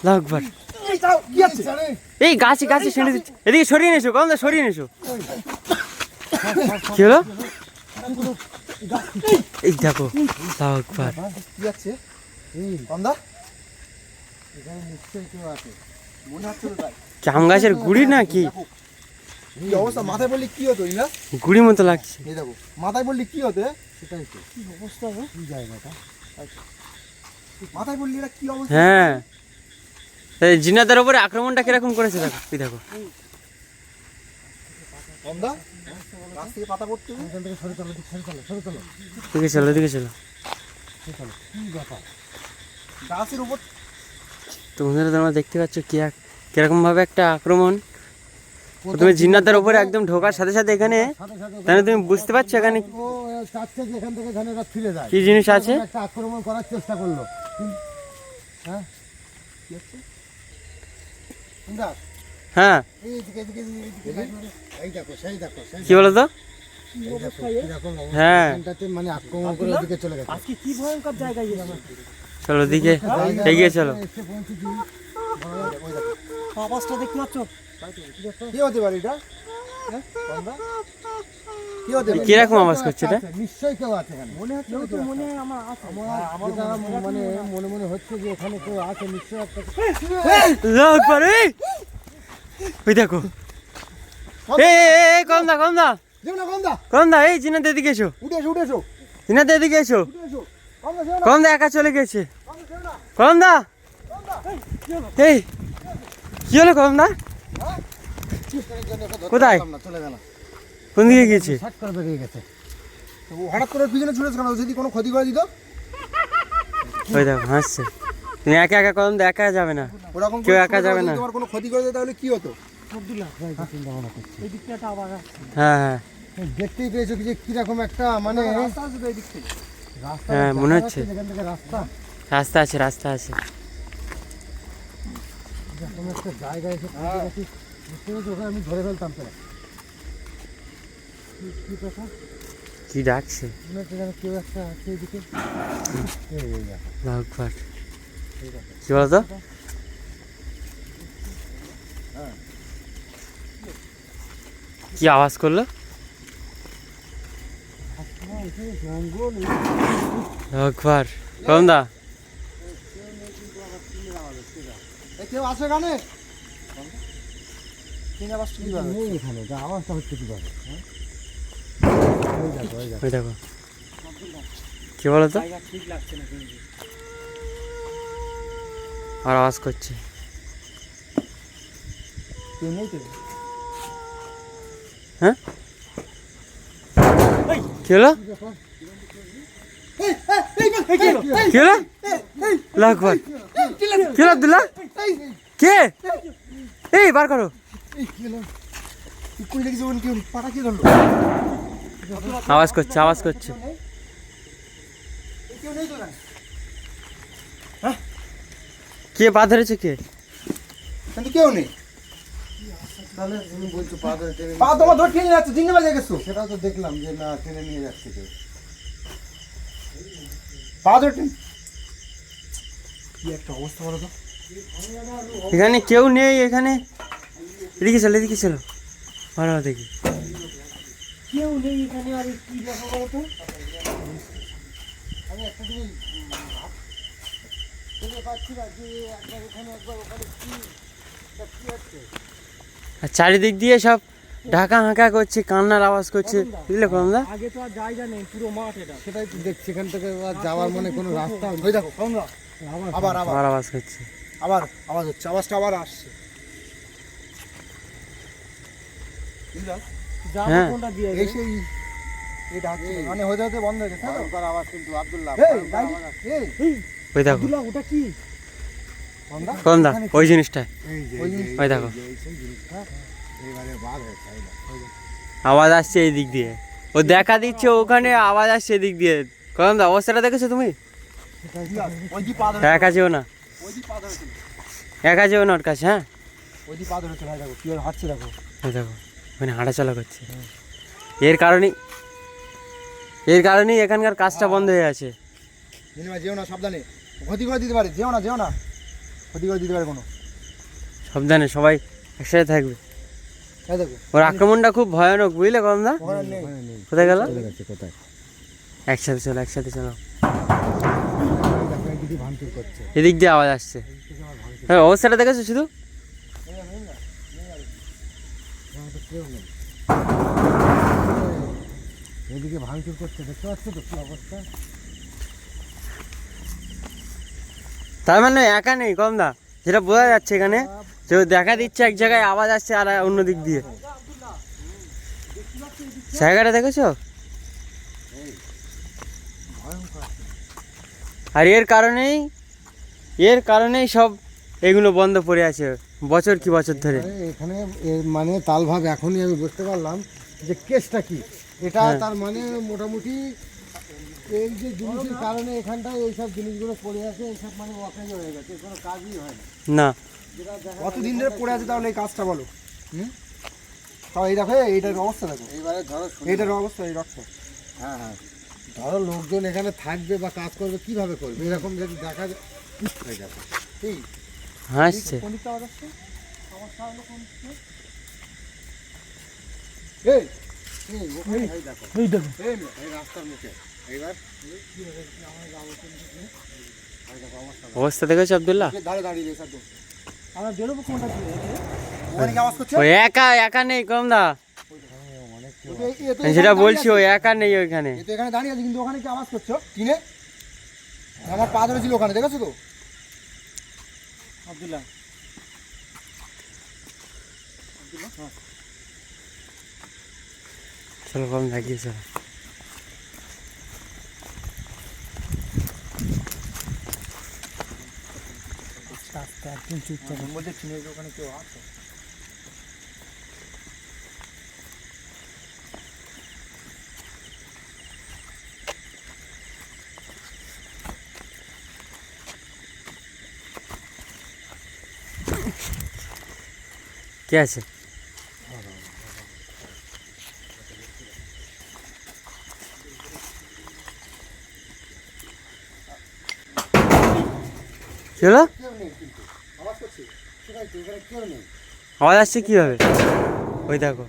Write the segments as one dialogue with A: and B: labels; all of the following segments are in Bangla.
A: আল্লাহু আকবার। এই গাছে গাছে ছেড়ে দিচ্ছে, এদিকে সরিয়ে নিয়েছো, কমদা সরিয়ে নিয়েছো। কি হলো? এই দেখো, আল্লাহু আকবার।
B: কি আছে কমদা? এখানে নিশ্চয়ই কেউ আছে মনে হচ্ছে তো তাই।
A: জাম গাছের গুড়ি না কি?
B: এই অবস্থা মাথায় বললি কি হতো না?
A: গুড়ি মতো লাগছে।
B: এই দেখো মাথায় বললি কি হতো? সেটাই তো কি অবস্থা হবে কি জায়গাটা মাথায় বললি এটা কি অবস্থা?
A: হ্যাঁ, এই জিনাদের উপরে আক্রমণটা কিরকম করেছে দেখো, এই দেখো।
B: কমদা গাছ থেকে পাতা পড়তে এখান থেকে সরে চলো সরে চলো
A: দিকে চলো, দিকে চলো।
B: কি ব্যাপার গাছের উপর
A: তো বন্ধুরা তোমরা দেখতে পাচ্ছ কিরকম ভাবে একটা আক্রমণ। তুমি জিন্নাতের উপরে একদম ঢোকার সাথে সাথে এখানে, তাহলে তুমি বুঝতে পারছো এখানে
B: এখান থেকে এখানে ফিরে যায়
A: কি জিনিস আছে।
B: একটা আক্রমণ করার চেষ্টা করলো। হ্যাঁ
A: হ্যাঁ,
B: এই দেখো সেই দেখো
A: কি বলো তো? হ্যাঁ,
B: মানে আক্রমণ করে ওদিকে চলে গেছে। আজকে কি ভয়ঙ্কর জায়গায়
A: চলো দিকে এগিয়ে চলো।
B: আওয়াজটা দেখতে পাচ্ছ? কি হতে পারে এটা? কি হতে পারে?
A: কিরকম আওয়াজ করছে এটা?
B: নিশ্চয়ই কেউ আছে এখানে। মনে হচ্ছে তো মনে আমার আছে। আমার মানে মনে হচ্ছে যে এখানে কেউ আছে নিশ্চয়ই একটা।
A: আল্লাহু আকবার। ওই দেখো, এই কমদা কমদা
B: যেও না কমদা
A: কমদা, এই জিনাতে এদিকে এসো,
B: উঠেছো
A: জিনাতে এদিকে এসো।
B: কমদা যেও না
A: কমদা একা চলে গেছে।
B: কমদা যেও না
A: কমদা, এই কি হলো কমদা? কোথায়?
B: চলে গেল।
A: কোন দিকে গিয়েছে?
B: শর্ট করে বেরিয়ে গেছে। তো হঠাৎ করে পিছনে ছুটেছে কেন? যদি কোনো ক্ষতি করে দিত?
A: ওই দেখো হাসছে। তুমি একা একা কমদা একা যাবে না,
B: ওরকম
A: কেউ একা যাবে না।
B: তোমার কোনো ক্ষতি করে দিত তাহলে কি হতো?
A: এই দিকটা আবার, হ্যাঁ হ্যাঁ
B: দেখতেই পেয়েছো কি যে কিরকম একটা মানে রাস্তা আছে তো এই দিক থেকে। রাস্তা
A: হ্যাঁ মনে হচ্ছে
B: এখান থেকে রাস্তা
A: রাস্তা আছে।
B: এরকম একটা জায়গায় এসে পৌঁছে গেছি, বুঝতে পেরেছো? ওখানে আমি ধরে ফেলতাম তো। কি কথা?
A: কি ডাকছে?
B: মনে হচ্ছে যেন কেউ একটা আছে এদিকে।
A: আল্লাহু আকবার। কি বলতো? কি আওয়াজ করলো?
B: জঙ্গল
A: আল্লাহু আকবার। কমদা
B: কেউ আছে এখানে? এখানে আওয়াজটা হচ্ছে কিভাবে?
A: ওই দেখো, কি বলতো? আর আওয়াজ করছে। হ্যাঁ কি হলো? কি হলো? আল্লাহু আকবার। কি হলো আব্দুল্লাহ? কে? এই বার করো। আওয়াজ করছে। কে পা ধরেছে? কে?
B: কেউ নেই। তাহলে তুমি বলছো পা ধরে টেনে পা তোমার ধরে টেনে যাচ্ছে, দিনে বাজে গেছো। সেটা তো দেখলাম যে না টেনে নিয়ে যাচ্ছে কেউ। পা ধরে টেনে কি একটা অবস্থা বলো তো?
A: এখানে কেউ নেই। এখানে এদিকে চলো ভালো দেখি।
B: কেউ নেই এখানে। আর কি দেখা বলো তো? আমি একটা জিনিস পাচ্ছি না যে একবার এখানে একবার ওখানে কি হচ্ছে?
A: আর চারিদিক দিয়ে সব ঢাকা হাঁকা করছে, কান্নার আওয়াজ করছে, বুঝলে কমদা?
B: আগে তো আর জায়গা নেই, পুরো মাঠ এটা। সেটাই তো দেখছি, এখান থেকে আর যাওয়ার মানে কোনো রাস্তা নেই। ওই দেখো কমলা আবার
A: আওয়াজ করছে,
B: আওয়াজ হচ্ছে, আওয়াজটা আবার আসছে।
A: হ্যাঁ
B: এই সেই এটা মানে হতে বন্ধ হয়ে গেছে। আওয়াজ কিন্তু আব্দুল্লাহ।
A: ওই দেখো
B: ওটা কি
A: কমদা? ওই জিনিসটা, ওই দেখো আওয়াজ আসছে এই দিক দিয়ে। ও দেখা দিচ্ছে ওখানে, আওয়াজ আসছে এদিক দিয়ে। কমদা অবস্থাটা দেখেছো তুমি? একা যেও না ওর কাছে। হ্যাঁ
B: দেখো কি হাঁটছে, দেখো
A: ওই দেখো ওখানে হাঁটাচলা করছে। এর কারণেই এখানকার কাজটা বন্ধ হয়ে আছে।
B: যেও না, সাবধানে, ক্ষতি করে দিতে পারে। যেও না ক্ষতি করে দিতে পারে কোনো।
A: সাবধানে সবাই একসাথে থাকবে।
B: এই দেখো
A: ওর আক্রমণটা খুব ভয়ানক, বুঝলে কমদা?
B: ওখানে নেই।
A: কোথায় গেল?
B: চলে গেছে কোথায়?
A: একসাথে চলো, একসাথে চলো।
B: দেখো এদিকে ভাঙচুর করছে।
A: এদিক দিয়ে আওয়াজ আসছে। হ্যাঁ, অবস্থাটা দেখেছো শুধু?
B: এদিকে ভাঙচুর করছে, দেখতে পাচ্ছ তো কি অবস্থা?
A: তার মানে একা নেই কমদা, যেটা বোঝা যাচ্ছে এখানে, যে ও দেখা দিচ্ছে এক জায়গায়, আওয়াজ আসছে আর অন্য দিক দিয়ে। জায়গাটা দেখেছো? আর এর কারণেই সব এগুলো বন্ধ পড়ে আছে বছর কি বছর ধরে।
B: এখানে মানে তালভাব এখনই আমি বুঝতে পারলাম যে কেসটা কি। এটা তার মানে মোটামুটি এই যে জিনিসের কারণে এখানটায় এইসব জিনিসগুলো পড়ে আছে, এইসব মানে অকেজ হয়ে গেছে, কোনো কাজই হয় না।
A: না,
B: কতদিন ধরে পড়ে আছে তাহলে এই কাজটা বলো? তাও এই দেখো এইটার অবস্থা দেখো, এইবারে ধরো এইটার অবস্থা, এই রক্ত। হ্যাঁ হ্যাঁ, ধরো লোকজন এখানে থাকবে বা কাজ করবে, কিভাবে করবে? এরকম যদি দেখা যায় হয়ে যাবে। এই
A: হাসছে।
B: কোনটা আওয়াজ আসছে? সমস্যা হলো কোন দিকে? এই এই ওখানে এই দেখো, এই দেখো, এই রাস্তার মুখে এইবার
A: অবস্থা দেখেছো আব্দুল্লাহ?
B: দাঁড়িয়ে দাঁড়িয়ে রেখে দাও। আমরা বেরোবো কোনটা দিয়ে? ওখানে কি আওয়াজ করছে?
A: ওই একা নেই কমদা,
B: এ তো
A: যেটা বলছি ওই একা নেই ওইখানে।
B: এ তো এখানে দাঁড়িয়ে আছে, কিন্তু ওখানে কি আওয়াজ করছো? কিনে আমার পা ধরেছিল ওখানে, দেখেছো তো আব্দুল্লাহ?
A: চলো কম লাগিয়ে চলো।
B: আস্তে একদম চুপচাপ বলতে চিনের ওখানে কেউ আছে?
A: কে আছে? কি হলো?
B: কেউ নেই, কিন্তু আওয়াজ করছে সেটাই তো, এখানে কেউ নেই।
A: আওয়াজ আসছে কিভাবে? ওই দেখো,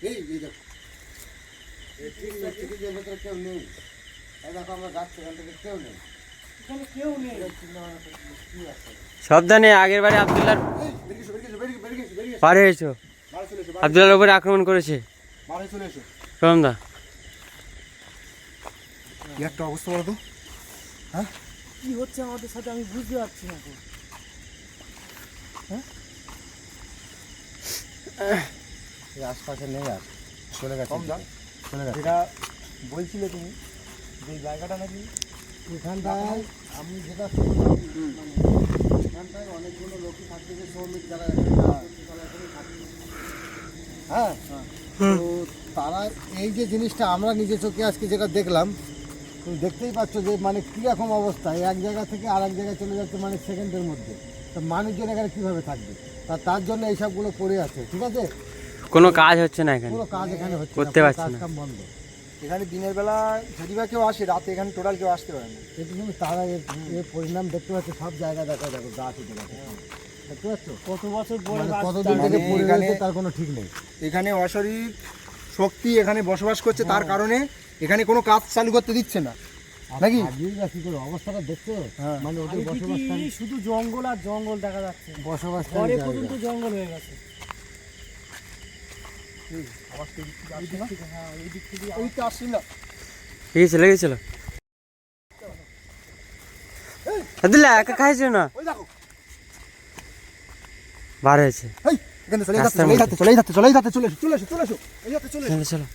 B: এই দেখো, এই টিকিটের ভেতরে কেউ নেই। এই দেখো আমরা যাচ্ছি, এখান থেকে কেউ নেই, এখানে কেউ নেই।
A: সাবধানে, আগের বারে আব্দুল্লাহর
B: বেরিয়ে
A: পার হয়েছো,
B: চলে এসো,
A: আব্দুল্লাহর উপরে আক্রমণ করেছে
B: বাড়ি চলে এসো।
A: কমদা।
B: কি একটা অবস্থা বলো তো? হ্যাঁ,
C: কি হচ্ছে আমাদের সাথে আমি বুঝতে পারছি না এখন।
B: এই আশপাশে নেই আর, চলে গেছে,
C: কম দাম।
B: চলে গেছে।
C: যেটা বলছিলে তুমি, যে জায়গাটা নাকি
B: এখানটায় আমি যেটা শুনলাম, মানে এখানটায় অনেকগুলো লোকই থাকবে, যে শ্রমিক যারা এখানে কাজ করছে তারা এখানেই থাকবে। হ্যাঁ, তো তারা এই যে জিনিসটা আমরা নিজে চোখে আজকে যেটা দেখলাম, তুমি দেখতেই পাচ্ছ যে মানে কীরকম অবস্থা, এক জায়গা থেকে আর এক জায়গায় চলে যাচ্ছে মানে সেকেন্ডের মধ্যে। তো মানুষজন এখানে কীভাবে থাকবে? তার জন্য এইসবগুলো পড়ে আছে, ঠিক আছে?
A: কোনো কাজ হচ্ছে না এখানে,
B: কোনো কাজ এখানে হচ্ছে
A: করতে
B: না,
A: পারছি
B: কাজ
A: না।
B: কাম বন্ধ।
C: এখানে দিনের বেলা যদি বা কেউ আসে, রাতে এখানে টোটাল কেউ আসতে পারে না।
B: কিন্তু তুমি তারা এর পরিণাম দেখতে পাচ্ছ, সব জায়গায় দেখা যাবে গাছ উঠে গেছে, দেখতে পাচ্ছ?
C: কত বছর পরে
B: মানে
C: গাছ
B: কতদিন
C: চারা-
B: থেকে পড়ে
C: এখানে-
B: রয়েছে তার কোনো ঠিক নেই।
C: এখানে অশরীর শক্তি এখানে বসবাস করছে, তার কারণে এখানে কোনো কাজ চালু করতে দিচ্ছে না, নাকি?
B: ভাবিয়েই বা কি করে অবস্থাটা দেখছো?
C: হ্যাঁ।
B: মানে ওদের বসবাসস্থান,
C: শুধু জঙ্গল আর জঙ্গল দেখা যাচ্ছে,
B: বসবাসস্থান
C: ঘরে
B: জায়গা।
C: পর্যন্ত জঙ্গল হয়ে গেছে।
B: ওই তো আসছিল না।
A: লেগেছিল আব্দুল্লাহ, একা খাইছো না?
B: ওই দেখো,
A: বার হয়েছে।
B: এই এখানে চলে যাচ্ছে,
A: রাস্তার
B: চলে
A: মধ্যে।
B: যাচ্ছে, চলে যাচ্ছে, চলে যাচ্ছে, চলে এসো, চলে এসো, চলে এসো, এই যাচ্ছে, চলে এসো।
A: চলো চলো।